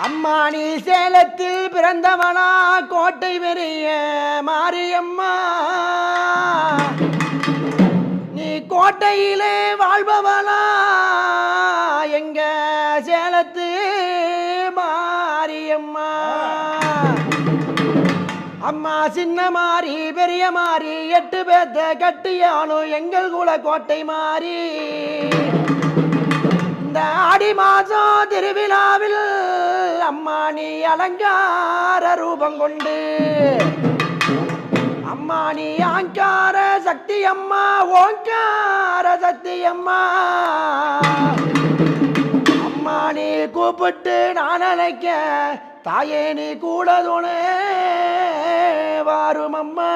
அம்மா நீ சேலத்தில் பிறந்தவனா கோட்டை பெரிய மாரியம்மா நீ கோட்டையிலே வாழ்பவனா எங்க சேலத்து மாரியம்மா அம்மா சின்ன மாறி பெரிய மாறி 8 பேத்த கட்டியானும் எங்கள் குல கோட்டை மாறி இந்த ஆடி மாதம் திருவிழாவில் அம்மா நீ அலங்கார ரூபம் கொண்டு அம்மா நீ ஆங்கார சக்தி அம்மா ஓங்கார சக்தி அம்மா அம்மா நீ கூப்பிட்டு நான் அழைக்க தாயே நீ கூட துணை வாரும் அம்மா